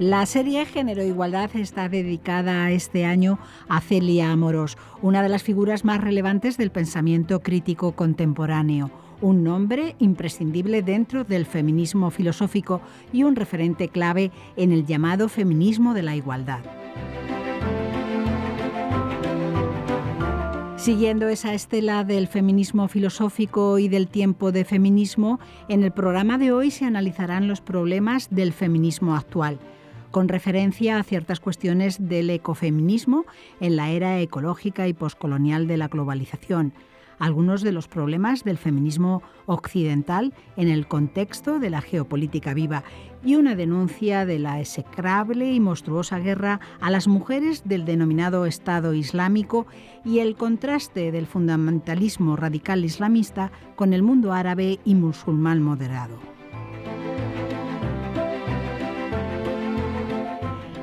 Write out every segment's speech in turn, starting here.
La serie Género e Igualdad está dedicada este año a Celia Amorós, una de las figuras más relevantes del pensamiento crítico contemporáneo, un nombre imprescindible dentro del feminismo filosófico y un referente clave en el llamado feminismo de la igualdad. Siguiendo esa estela del feminismo filosófico y del tiempo de feminismo, en el programa de hoy se analizarán los problemas del feminismo actual, con referencia a ciertas cuestiones del ecofeminismo en la era ecológica y poscolonial de la globalización, algunos de los problemas del feminismo occidental en el contexto de la geopolítica viva y una denuncia de la execrable y monstruosa guerra a las mujeres del denominado Estado Islámico y el contraste del fundamentalismo radical islamista con el mundo árabe y musulmán moderado.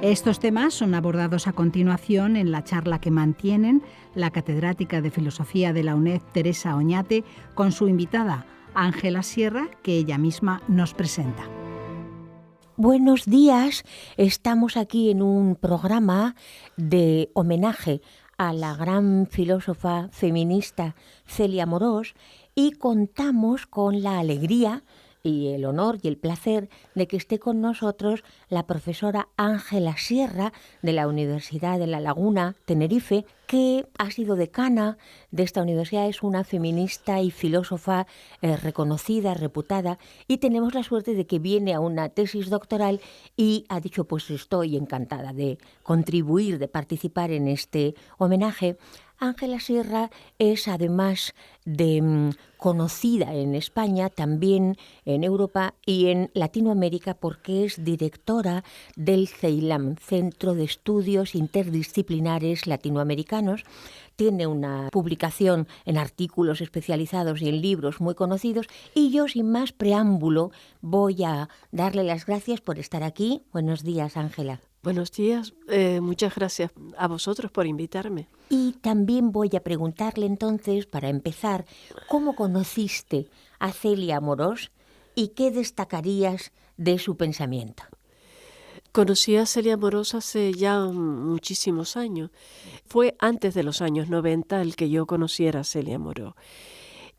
Estos temas son abordados a continuación en la charla que mantienen la catedrática de Filosofía de la UNED, Teresa Oñate, con su invitada, Ángela Sierra, que ella misma nos presenta. Buenos días, estamos aquí en un programa de homenaje a la gran filósofa feminista Celia Amorós y contamos con la alegría y el honor y el placer de que esté con nosotros la profesora Ángela Sierra de la Universidad de La Laguna, Tenerife, que ha sido decana de esta universidad, es una feminista y filósofa reconocida, reputada, y tenemos la suerte de que viene a una tesis doctoral y ha dicho, pues estoy encantada de contribuir, de participar en este homenaje. Ángela Sierra es, además de conocida en España, también en Europa y en Latinoamérica, porque es directora del CEILAM, Centro de Estudios Interdisciplinares Latinoamericanos. Tiene una publicación en artículos especializados y en libros muy conocidos. Y yo, sin más preámbulo, voy a darle las gracias por estar aquí. Buenos días, Ángela. Buenos días, muchas gracias a vosotros por invitarme. Y también voy a preguntarle entonces, para empezar, ¿cómo conociste a Celia Amorós y qué destacarías de su pensamiento? Conocí a Celia Amorós hace ya muchísimos años. Fue antes de los años 90 el que yo conociera a Celia Amorós.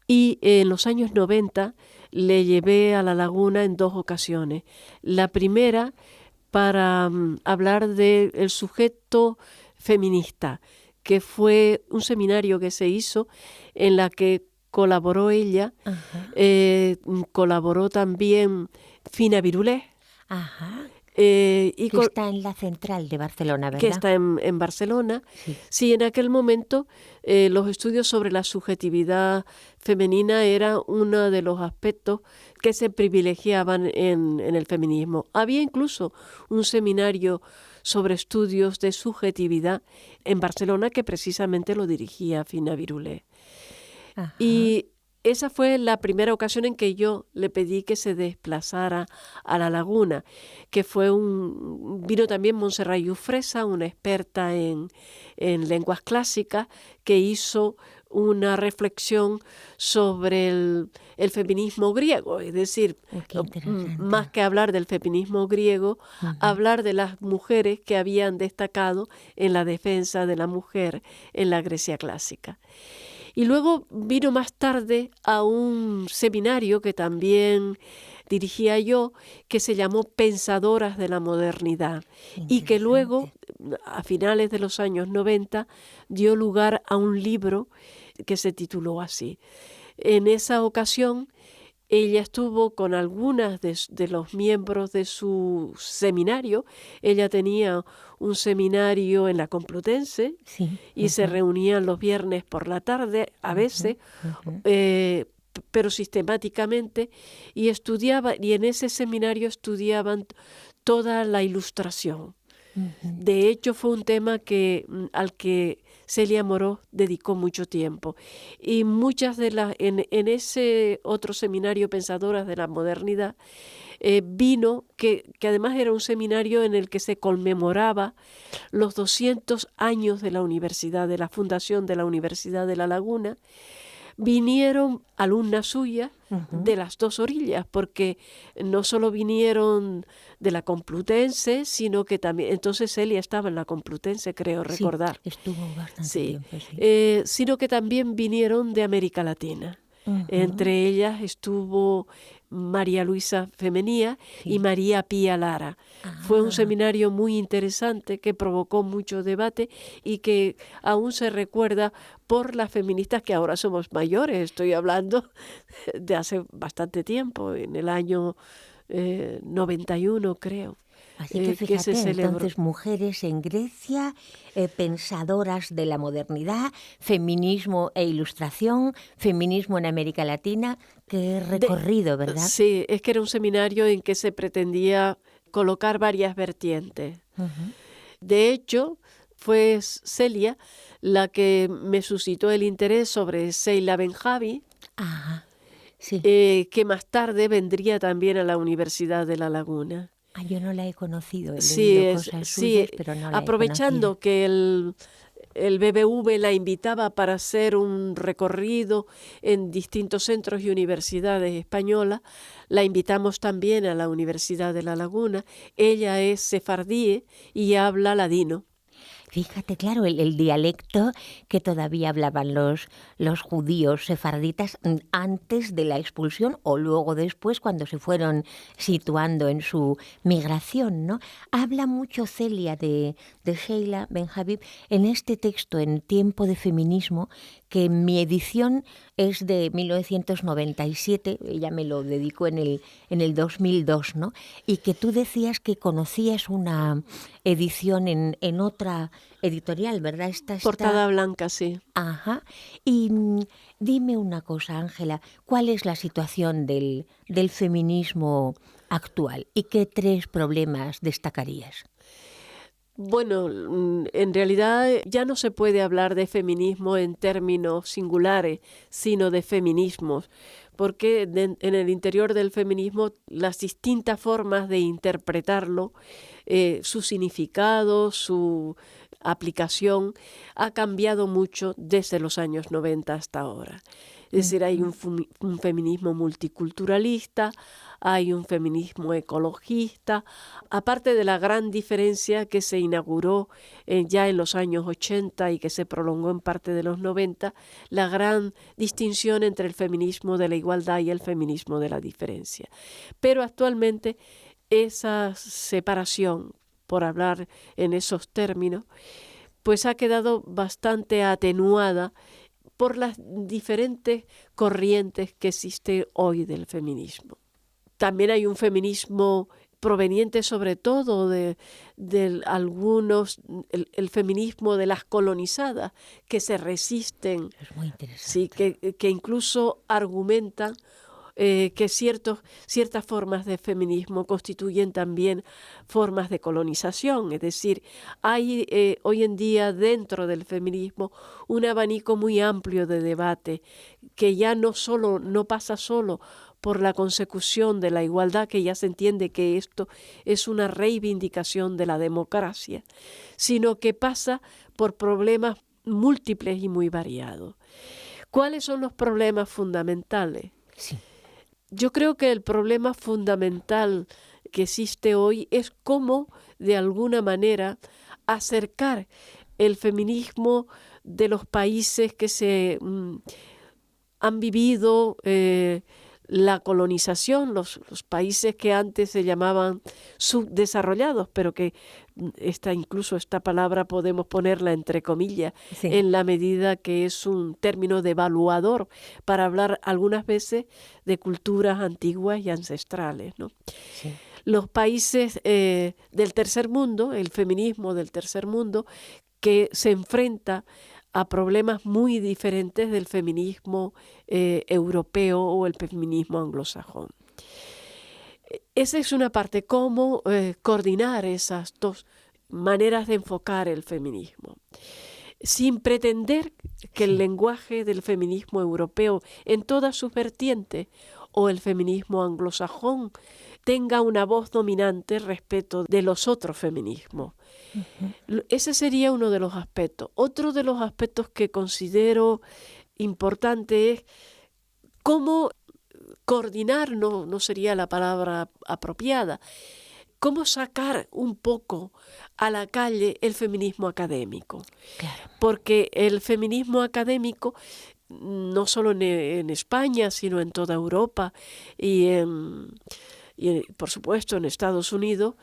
Y en los años 90 le llevé a La Laguna en 2 ocasiones. La primera para hablar del sujeto feminista, que fue un seminario que se hizo en la que colaboró ella, colaboró también Fina Virulé. Que está en la central de Barcelona, ¿verdad? Que está en Barcelona. Sí. Sí, en aquel momento los estudios sobre la subjetividad femenina era uno de los aspectos que se privilegiaban en el feminismo. Había incluso un seminario sobre estudios de subjetividad en Barcelona que precisamente lo dirigía Fina Virulé. Y esa fue la primera ocasión en que yo le pedí que se desplazara a La Laguna, que vino también Montserrat Jufresa, una experta en lenguas clásicas, que hizo una reflexión sobre el feminismo griego, es decir, más que hablar del feminismo griego, hablar de las mujeres que habían destacado en la defensa de la mujer en la Grecia clásica. Y luego vino más tarde a un seminario que también dirigía yo, que se llamó Pensadoras de la Modernidad, y que luego, a finales de los años 90, dio lugar a un libro que se tituló así. En esa ocasión, ella estuvo con algunas de los miembros de su seminario. Ella tenía un seminario en la Complutense y se reunían los viernes por la tarde, a veces, pero sistemáticamente, y en ese seminario estudiaban toda la Ilustración. De hecho, fue un tema al que Celia Amorós dedicó mucho tiempo. Y muchas en ese otro seminario, Pensadoras de la Modernidad, vino, que además era un seminario en el que se conmemoraba los 200 años de la universidad, de la fundación de la Universidad de La Laguna. vinieron alumnas suyas de las dos orillas, porque no solo vinieron de la Complutense, sino que también, entonces Celia estaba en la Complutense, creo recordar. Sí, estuvo bastante tiempo, sino que también vinieron de América Latina. Entre ellas estuvo María Luisa Femenía y María Pía Lara. Fue un seminario muy interesante que provocó mucho debate y que aún se recuerda por las feministas que ahora somos mayores. Estoy hablando de hace bastante tiempo, en el año 91, creo. Así que fíjate, entonces mujeres en Grecia, pensadoras de la modernidad, feminismo e ilustración, feminismo en América Latina, qué recorrido, ¿verdad? Sí, es que era un seminario en que se pretendía colocar varias vertientes. De hecho, fue Celia la que me suscitó el interés sobre Sheila Benjavi, que más tarde vendría también a la Universidad de La Laguna. Yo no la he conocido, he leído cosas suyas, pero no la aprovechando he conocido. Que el BBV la invitaba para hacer un recorrido en distintos centros y universidades españolas, la invitamos también a la Universidad de La Laguna. Ella es sefardí y habla ladino. Fíjate, claro, el dialecto que todavía hablaban los judíos sefarditas antes de la expulsión o luego después cuando se fueron situando en su migración, ¿no? Habla mucho Celia de Sheila Benjavi en este texto, en Tiempo de Feminismo, que en mi edición es de 1997, ella me lo dedicó en el 2002, ¿no? Y que tú decías que conocías una edición en otra editorial, ¿verdad? Portada blanca, sí. Ajá. Y dime una cosa, Ángela, ¿cuál es la situación del feminismo actual y qué 3 problemas destacarías? Bueno, en realidad ya no se puede hablar de feminismo en términos singulares, sino de feminismos, porque en el interior del feminismo las distintas formas de interpretarlo, su significado, su aplicación, ha cambiado mucho desde los años 90 hasta ahora. Es decir, hay un feminismo multiculturalista, hay un feminismo ecologista, aparte de la gran diferencia que se inauguró ya en los años 80 y que se prolongó en parte de los 90, la gran distinción entre el feminismo de la igualdad y el feminismo de la diferencia. Pero actualmente esa separación, por hablar en esos términos, pues ha quedado bastante atenuada por las diferentes corrientes que existen hoy del feminismo. También hay un feminismo proveniente sobre todo de algunos, el feminismo de las colonizadas, que se resisten, es muy interesante. Sí, que incluso argumentan que ciertas formas de feminismo constituyen también formas de colonización. Es decir, hay hoy en día dentro del feminismo un abanico muy amplio de debate que ya no pasa solo por la consecución de la igualdad, que ya se entiende que esto es una reivindicación de la democracia, sino que pasa por problemas múltiples y muy variados. ¿Cuáles son los problemas fundamentales? Sí. Yo creo que el problema fundamental que existe hoy es cómo, de alguna manera, acercar el feminismo de los países que se han vivido la colonización, los países que antes se llamaban subdesarrollados, pero que incluso esta palabra podemos ponerla entre comillas, sí, en la medida que es un término devaluador para hablar algunas veces de culturas antiguas y ancestrales, ¿no? Sí. Los países del tercer mundo, el feminismo del tercer mundo, que se enfrenta a problemas muy diferentes del feminismo europeo o el feminismo anglosajón. Esa es una parte, cómo coordinar esas dos maneras de enfocar el feminismo, sin pretender que el lenguaje del feminismo europeo en todas sus vertientes o el feminismo anglosajón tenga una voz dominante respecto de los otros feminismos. Ese sería uno de los aspectos. Otro de los aspectos que considero importante es cómo coordinar, no sería la palabra apropiada, cómo sacar un poco a la calle el feminismo académico. Claro. Porque el feminismo académico, no solo en España, sino en toda Europa y por supuesto en Estados Unidos,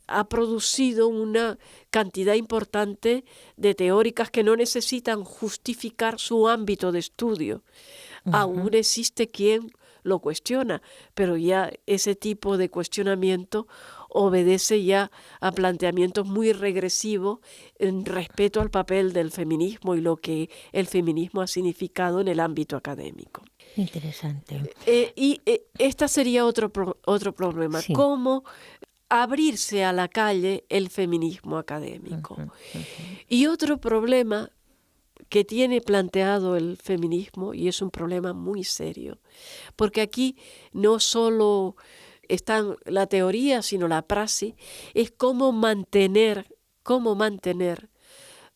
ha producido una cantidad importante de teóricas que no necesitan justificar su ámbito de estudio. Aún existe quien lo cuestiona, pero ya ese tipo de cuestionamiento obedece ya a planteamientos muy regresivos en respeto al papel del feminismo y lo que el feminismo ha significado en el ámbito académico. Interesante. Este sería otro problema, Sí. cómo abrirse a la calle el feminismo académico. Y otro problema que tiene planteado el feminismo, y es un problema muy serio, porque aquí no solo está la teoría, sino la praxis, es cómo mantener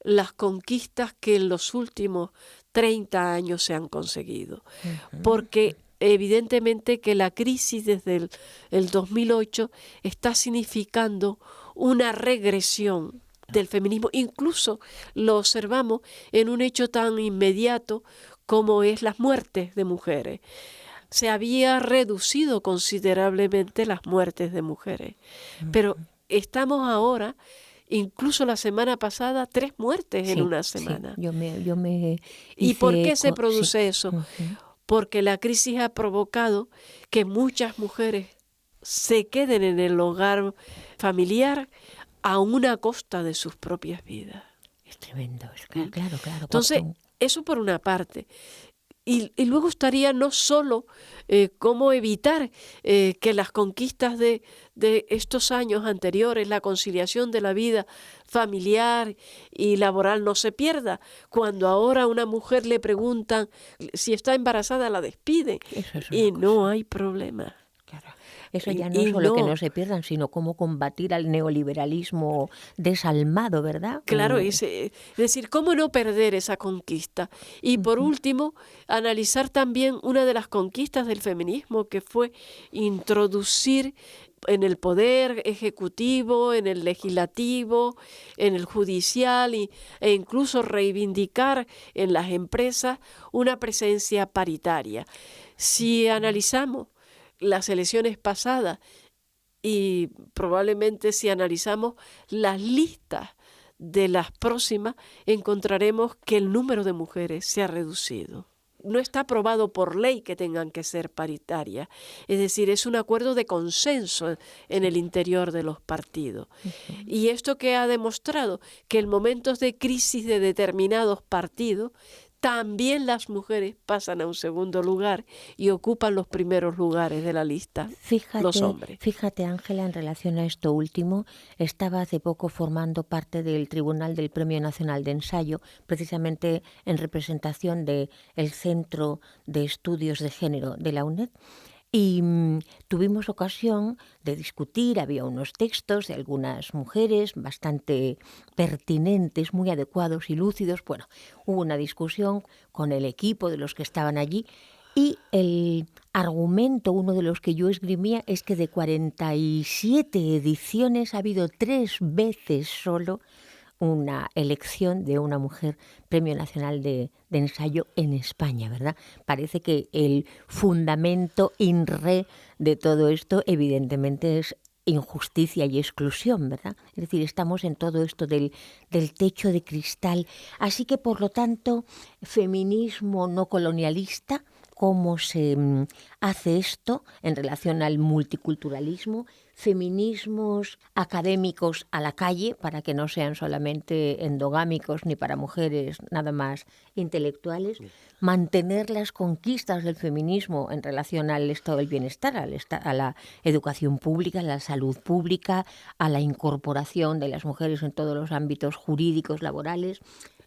las conquistas que en los últimos 30 años se han conseguido. Porque evidentemente que la crisis desde el 2008 está significando una regresión del feminismo. Incluso lo observamos en un hecho tan inmediato como es las muertes de mujeres. Se había reducido considerablemente las muertes de mujeres, pero estamos ahora, incluso la semana pasada, 3 muertes en una semana. Sí. Yo me ¿Y por qué se eco, produce eso? Porque la crisis ha provocado que muchas mujeres se queden en el hogar familiar a una costa de sus propias vidas. Es tremendo, claro. Entonces, eso por una parte. Y luego estaría no solo cómo evitar que las conquistas de estos años anteriores, la conciliación de la vida familiar y laboral no se pierda. Cuando ahora a una mujer le preguntan si está embarazada, la despiden y no hay problema. Claro. Eso ya no es solo que no se pierdan, sino cómo combatir al neoliberalismo desalmado, ¿verdad? Claro, es decir, cómo no perder esa conquista. Y por último, analizar también una de las conquistas del feminismo, que fue introducir en el poder ejecutivo, en el legislativo, en el judicial e incluso reivindicar en las empresas una presencia paritaria. Si analizamos las elecciones pasadas y probablemente si analizamos las listas de las próximas, encontraremos que el número de mujeres se ha reducido. No está aprobado por ley que tengan que ser paritarias, es decir, es un acuerdo de consenso en el interior de los partidos. Y esto que ha demostrado que en momentos de crisis de determinados partidos, también las mujeres pasan a un segundo lugar y ocupan los primeros lugares de la lista, los hombres. Fíjate, Ángela, en relación a esto último, estaba hace poco formando parte del Tribunal del Premio Nacional de Ensayo, precisamente en representación del Centro de Estudios de Género de la UNED, y tuvimos ocasión de discutir, había unos textos de algunas mujeres bastante pertinentes, muy adecuados y lúcidos. Bueno, hubo una discusión con el equipo de los que estaban allí y el argumento, uno de los que yo esgrimía, es que de 47 ediciones ha habido 3 veces solo una elección de una mujer Premio Nacional de Ensayo en España, ¿verdad? Parece que el fundamento in re de todo esto evidentemente es injusticia y exclusión, ¿verdad? Es decir, estamos en todo esto del techo de cristal. Así que, por lo tanto, feminismo no colonialista, ¿cómo se hace esto en relación al multiculturalismo? Feminismos académicos a la calle, para que no sean solamente endogámicos ni para mujeres nada más intelectuales, mantener las conquistas del feminismo en relación al estado del bienestar, a la educación pública, a la salud pública, a la incorporación de las mujeres en todos los ámbitos jurídicos, laborales,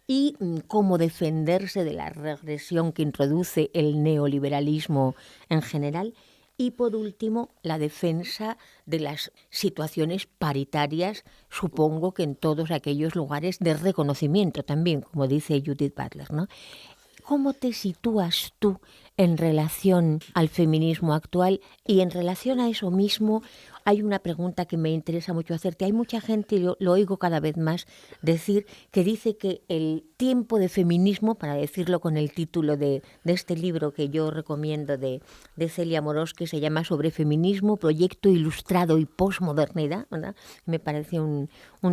y cómo defenderse de la regresión que introduce el neoliberalismo en general. Y por último, la defensa de las situaciones paritarias, supongo que en todos aquellos lugares de reconocimiento también, como dice Judith Butler, ¿no? ¿cómo te sitúas tú en relación al feminismo actual? Y en relación a eso mismo, hay una pregunta que me interesa mucho hacerte. Hay mucha gente, y lo oigo cada vez más, decir que dice que el tiempo de feminismo, para decirlo con el título de este libro que yo recomiendo de Celia Amorós, que se llama Sobre feminismo, proyecto ilustrado y posmodernidad, ¿verdad? Me parece un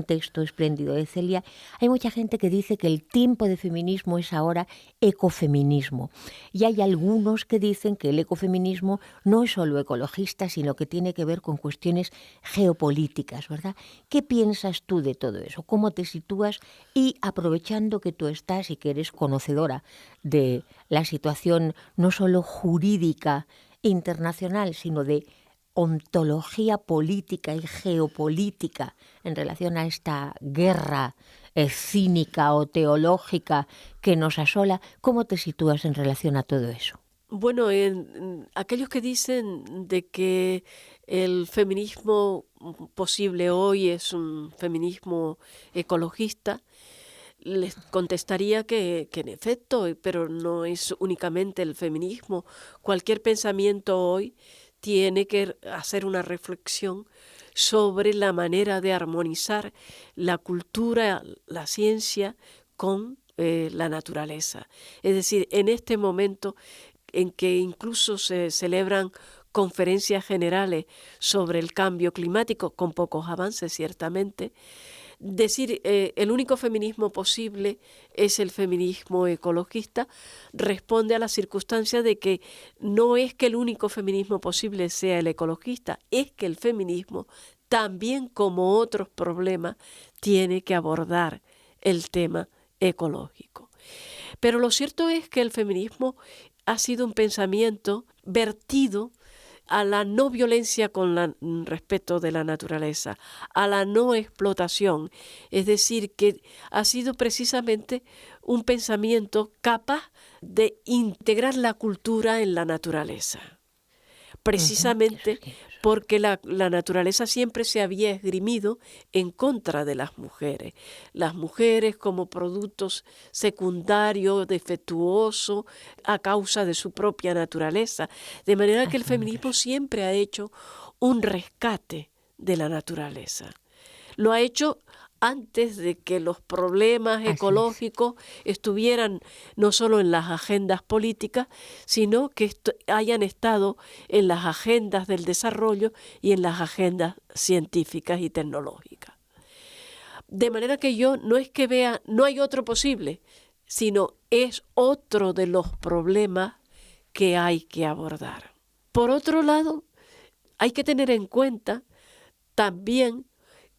texto espléndido de Celia. Hay mucha gente que dice que el tiempo de feminismo es ahora ecofeminismo. Y hay algunos que dicen que el ecofeminismo no es solo ecologista, sino que tiene que ver con cuestiones geopolíticas, ¿verdad? ¿Qué piensas tú de todo eso? ¿Cómo te sitúas? Y aprovechando que tú estás y que eres conocedora de la situación no solo jurídica internacional, sino de ontología política y geopolítica en relación a esta guerra cínica o teológica que nos asola, ¿cómo te sitúas en relación a todo eso? Bueno, en aquellos que dicen de que el feminismo posible hoy es un feminismo ecologista, les contestaría que en efecto, pero no es únicamente el feminismo. Cualquier pensamiento hoy tiene que hacer una reflexión sobre la manera de armonizar la cultura, la ciencia con la naturaleza. Es decir, en este momento en que incluso se celebran conferencias generales sobre el cambio climático, con pocos avances ciertamente, decir el único feminismo posible es el feminismo ecologista responde a la circunstancia de que no es que el único feminismo posible sea el ecologista, es que el feminismo también, como otros problemas, tiene que abordar el tema ecológico. Pero lo cierto es que el feminismo ha sido un pensamiento vertido a la no violencia con respeto de la naturaleza, a la no explotación. Es decir, que ha sido precisamente un pensamiento capaz de integrar la cultura en la naturaleza. Precisamente porque la naturaleza siempre se había esgrimido en contra de las mujeres como productos secundarios, defectuosos, a causa de su propia naturaleza. De manera que el feminismo siempre ha hecho un rescate de la naturaleza. Lo ha hecho antes de que los problemas ecológicos estuvieran no solo en las agendas políticas, sino que hayan estado en las agendas del desarrollo y en las agendas científicas y tecnológicas. De manera que yo no es que vea, no hay otro posible, sino es otro de los problemas que hay que abordar. Por otro lado, hay que tener en cuenta también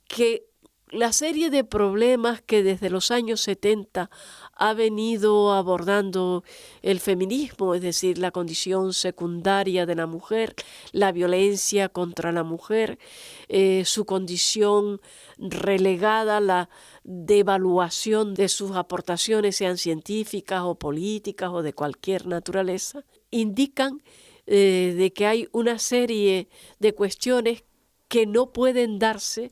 que la serie de problemas que desde los años 70 ha venido abordando el feminismo, es decir, la condición secundaria de la mujer, la violencia contra la mujer, su condición relegada, la devaluación de sus aportaciones, sean científicas o políticas o de cualquier naturaleza, indican de que hay una serie de cuestiones que no pueden darse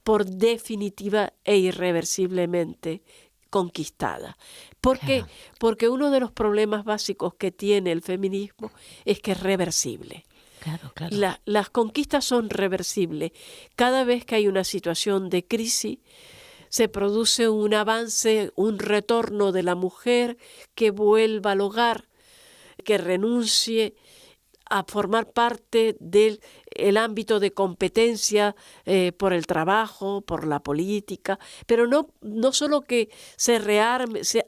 por definitiva e irreversiblemente conquistada. ¿Por qué? Porque uno de los problemas básicos que tiene el feminismo es que es reversible. Las conquistas son reversibles. Cada vez que hay una situación de crisis, se produce un avance, un retorno de la mujer que vuelva al hogar, que renuncie a formar parte del ámbito de competencia por el trabajo, por la política, pero no solo que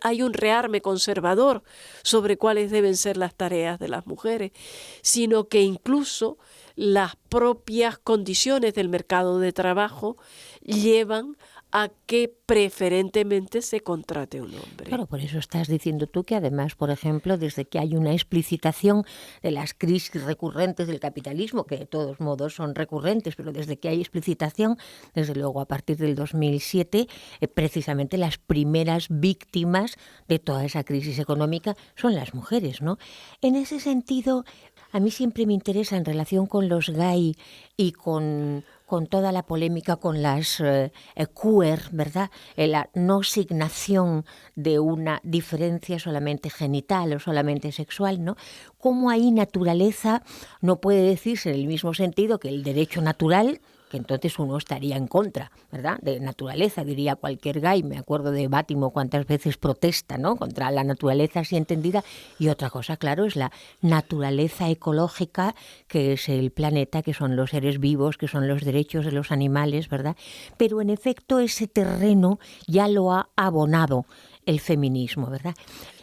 hay un rearme conservador sobre cuáles deben ser las tareas de las mujeres, sino que incluso las propias condiciones del mercado de trabajo llevan a que preferentemente se contrate un hombre. Claro, por eso estás diciendo tú que además, por ejemplo, desde que hay una explicitación de las crisis recurrentes del capitalismo, que de todos modos son recurrentes, pero desde que hay explicitación, desde luego a partir del 2007, precisamente las primeras víctimas de toda esa crisis económica son las mujeres, ¿no? En ese sentido, a mí siempre me interesa en relación con los gay y con con toda la polémica con las queer, ¿verdad? La no asignación de una diferencia solamente genital o solamente sexual, ¿no? Cómo ahí naturaleza no puede decirse en el mismo sentido que el derecho natural, que entonces uno estaría en contra, ¿verdad?, de naturaleza, diría cualquier gay. Me acuerdo de Bátimo cuántas veces protesta, ¿no?, contra la naturaleza así entendida. Y otra cosa, claro, es la naturaleza ecológica, que es el planeta, que son los seres vivos, que son los derechos de los animales, ¿verdad? Pero en efecto ese terreno ya lo ha abonado el feminismo, ¿verdad?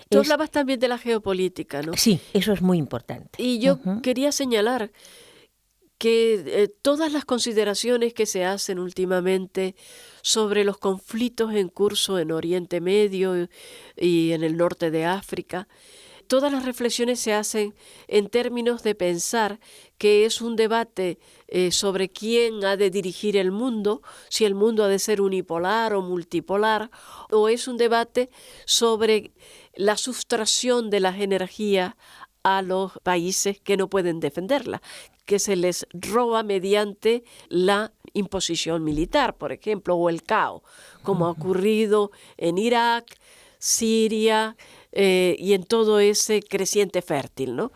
Tú hablabas también de la geopolítica, ¿no? Sí, eso es muy importante. Y yo quería señalar que todas las consideraciones que se hacen últimamente sobre los conflictos en curso en Oriente Medio y en el norte de África, todas las reflexiones se hacen en términos de pensar que es un debate sobre quién ha de dirigir el mundo, si el mundo ha de ser unipolar o multipolar, o es un debate sobre la sustracción de las energías a los países que no pueden defenderla, que se les roba mediante la imposición militar, por ejemplo, o el caos, como ha ocurrido en Irak, Siria y en todo ese creciente fértil, ¿no?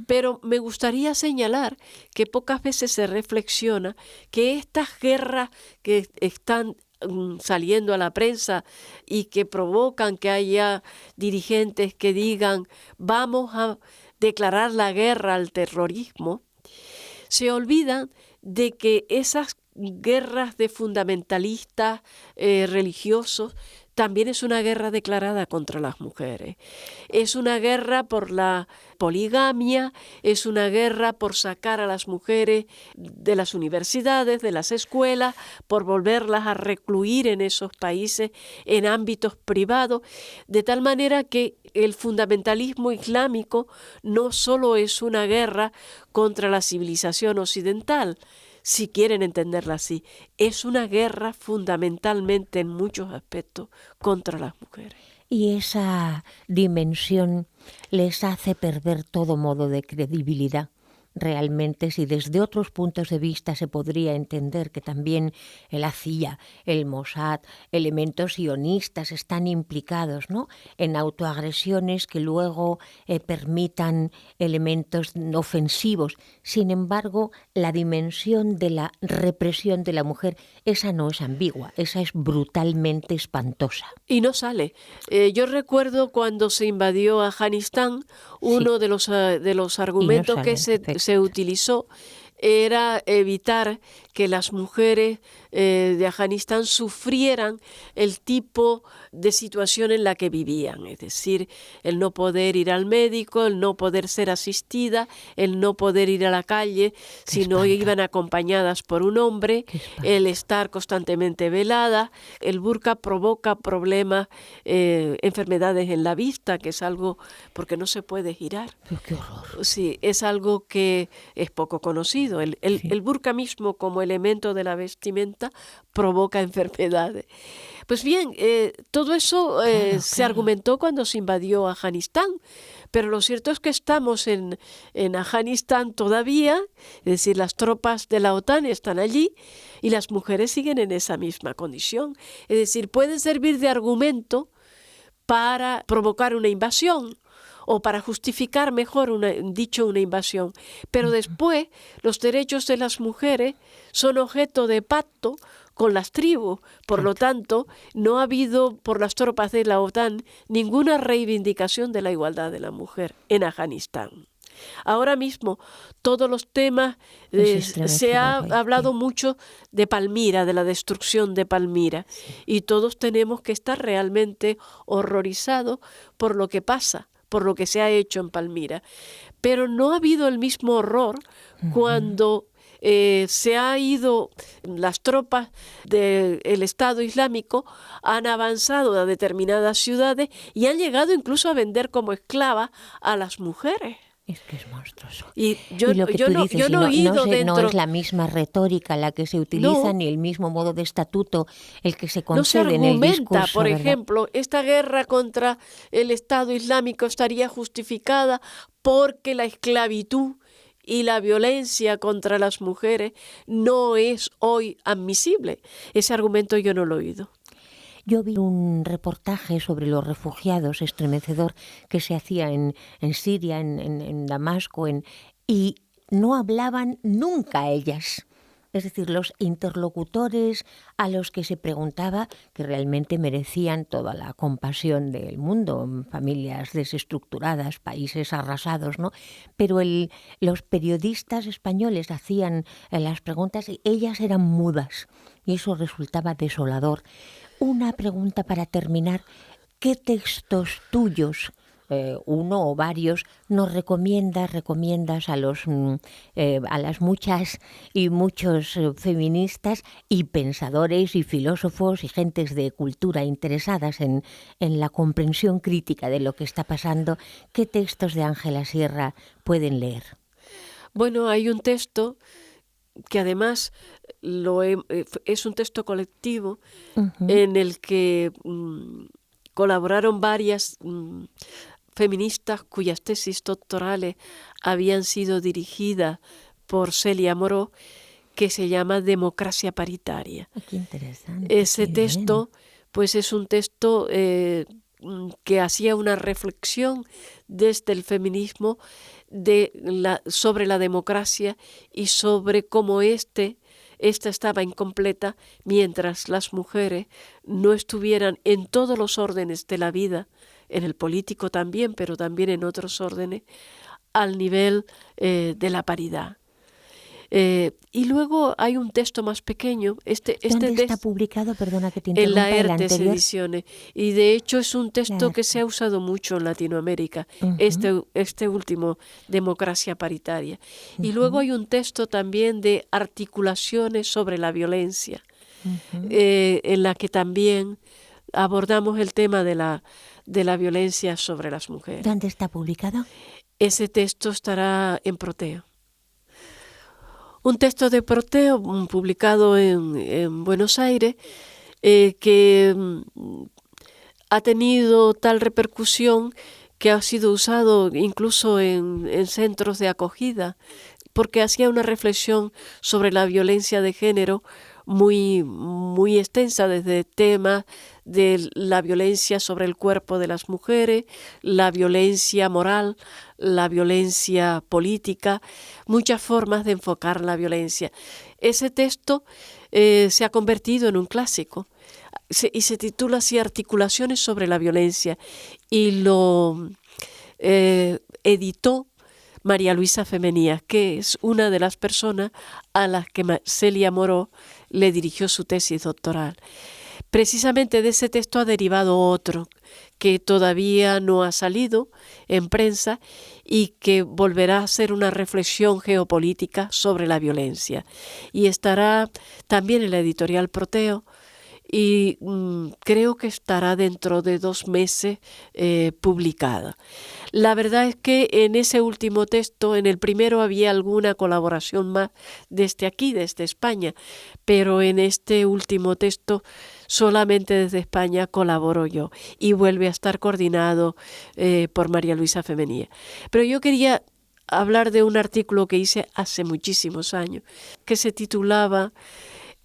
Pero me gustaría señalar que pocas veces se reflexiona que estas guerras que están saliendo a la prensa y que provocan que haya dirigentes que digan vamos a declarar la guerra al terrorismo, se olvidan de que esas guerras de fundamentalistas religiosos también es una guerra declarada contra las mujeres. Es una guerra por la poligamia, es una guerra por sacar a las mujeres de las universidades, de las escuelas, por volverlas a recluir en esos países, en ámbitos privados, de tal manera que el fundamentalismo islámico no solo es una guerra contra la civilización occidental, si quieren entenderla así, es una guerra fundamentalmente en muchos aspectos contra las mujeres. Y esa dimensión les hace perder todo modo de credibilidad. Realmente, si desde otros puntos de vista se podría entender que también la CIA, el Mossad, elementos sionistas están implicados, ¿no?, en autoagresiones que luego permitan elementos ofensivos. Sin embargo, la dimensión de la represión de la mujer, esa no es ambigua, esa es brutalmente espantosa. Y no sale. Yo recuerdo cuando se invadió Afganistán, uno de los argumentos que se utilizó era evitar que las mujeres de Afganistán sufrieran el tipo de situación en la que vivían, es decir, el no poder ir al médico, el no poder ser asistida, el no poder ir a la calle si no iban acompañadas por un hombre, el estar constantemente velada. El burka provoca problemas, enfermedades en la vista, que es algo porque no se puede girar. ¡Qué horror! Sí, es algo que es poco conocido. El burka mismo como elemento de la vestimenta provoca enfermedades. Pues bien, todo eso se argumentó cuando se invadió Afganistán, pero lo cierto es que estamos en Afganistán todavía, es decir, las tropas de la OTAN están allí y las mujeres siguen en esa misma condición. Es decir, puede servir de argumento para provocar una invasión o para justificar mejor una invasión. Pero después los derechos de las mujeres son objeto de pacto con las tribus. Por lo tanto, no ha habido por las tropas de la OTAN ninguna reivindicación de la igualdad de la mujer en Afganistán. Ahora mismo, todos los temas, se ha hablado mucho de Palmira, de la destrucción de Palmira, y todos tenemos que estar realmente horrorizados por lo que pasa, por lo que se ha hecho en Palmira. Pero no ha habido el mismo horror cuando se ha ido, las tropas del Estado Islámico han avanzado a determinadas ciudades y han llegado incluso a vender como esclavas a las mujeres. Es que es monstruoso. Y lo que tú dices, no es la misma retórica la que se utiliza, ni el mismo modo de estatuto el que se concede en el discurso. Por ¿verdad? ejemplo, esta guerra contra el Estado Islámico estaría justificada porque la esclavitud y la violencia contra las mujeres no es hoy admisible. Ese argumento yo no lo he oído. Yo vi un reportaje sobre los refugiados estremecedor que se hacía en Siria, en Damasco, y no hablaban nunca ellas. Es decir, los interlocutores a los que se preguntaba, que realmente merecían toda la compasión del mundo, familias desestructuradas, países arrasados, ¿no? Pero los periodistas españoles hacían las preguntas y ellas eran mudas, y eso resultaba desolador. Una pregunta para terminar: ¿qué textos tuyos, uno o varios, nos recomiendas a las muchas y muchos feministas y pensadores y filósofos y gentes de cultura interesadas en la comprensión crítica de lo que está pasando? ¿Qué textos de Ángela Sierra pueden leer? Bueno, hay un texto que además es un texto colectivo en el que colaboraron varias feministas cuyas tesis doctorales habían sido dirigidas por Celia Morós, que se llama Democracia Paritaria. Qué interesante. Ese texto, pues es un texto que hacía una reflexión desde el feminismo sobre la democracia y sobre cómo esta estaba incompleta mientras las mujeres no estuvieran en todos los órdenes de la vida, en el político también, pero también en otros órdenes, al nivel de la paridad. Y luego hay un texto más pequeño. ¿Dónde está publicado? Perdona que te interrumpa. En la ERTES Ediciones. Y de hecho es un texto que se ha usado mucho en Latinoamérica, este último, Democracia Paritaria. Y luego hay un texto también de articulaciones sobre la violencia, en la que también abordamos el tema de la violencia sobre las mujeres. ¿Dónde está publicado? Ese texto estará en Proteo. Un texto de Proteo publicado en Buenos Aires que ha tenido tal repercusión que ha sido usado incluso en centros de acogida, porque hacía una reflexión sobre la violencia de género muy, muy extensa, desde temas de la violencia sobre el cuerpo de las mujeres, la violencia moral, la violencia política, muchas formas de enfocar la violencia. Ese texto se ha convertido en un clásico y se titula así Articulaciones sobre la violencia, y lo editó María Luisa Femenías, que es una de las personas a las que Celia Morós le dirigió su tesis doctoral. Precisamente de ese texto ha derivado otro que todavía no ha salido en prensa y que volverá a ser una reflexión geopolítica sobre la violencia. Y estará también en la editorial Proteo, y creo que estará dentro de 2 meses publicada. La verdad es que en ese último texto, en el primero había alguna colaboración más desde aquí, desde España, pero en este último texto solamente desde España colaboro yo, y vuelve a estar coordinado por María Luisa Femenías. Pero yo quería hablar de un artículo que hice hace muchísimos años, que se titulaba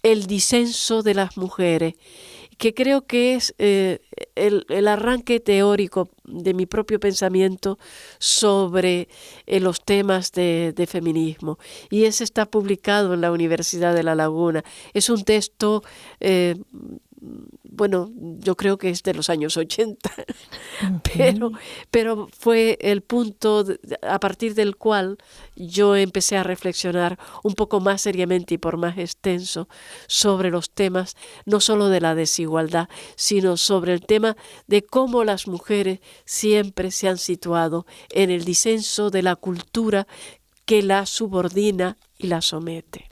El disenso de las mujeres, que creo que es el arranque teórico de mi propio pensamiento sobre los temas de feminismo. Y ese está publicado en la Universidad de La Laguna. Es un texto, bueno, yo creo que es de los años 80, pero fue el punto a partir del cual yo empecé a reflexionar un poco más seriamente y por más extenso sobre los temas, no solo de la desigualdad, sino sobre el tema de cómo las mujeres siempre se han situado en el disenso de la cultura que la subordina y la somete.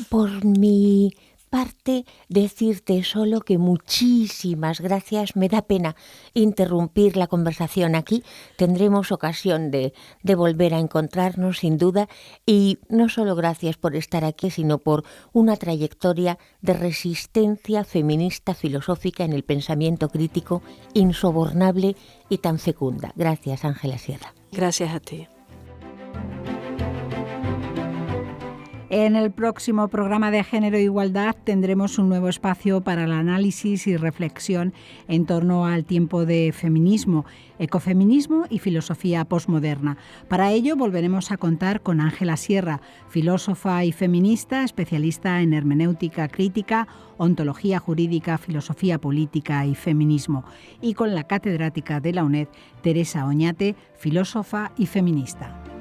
Por mi parte, decirte solo que muchísimas gracias. Me da pena interrumpir la conversación aquí. Tendremos ocasión de volver a encontrarnos, sin duda. Y no solo gracias por estar aquí, sino por una trayectoria de resistencia feminista filosófica en el pensamiento crítico insobornable y tan fecunda. Gracias, Ángela Sierra. Gracias a ti. En el próximo programa de Género e Igualdad tendremos un nuevo espacio para el análisis y reflexión en torno al tiempo de feminismo, ecofeminismo y filosofía posmoderna. Para ello volveremos a contar con Ángela Sierra, filósofa y feminista, especialista en hermenéutica crítica, ontología jurídica, filosofía política y feminismo, y con la catedrática de la UNED, Teresa Oñate, filósofa y feminista.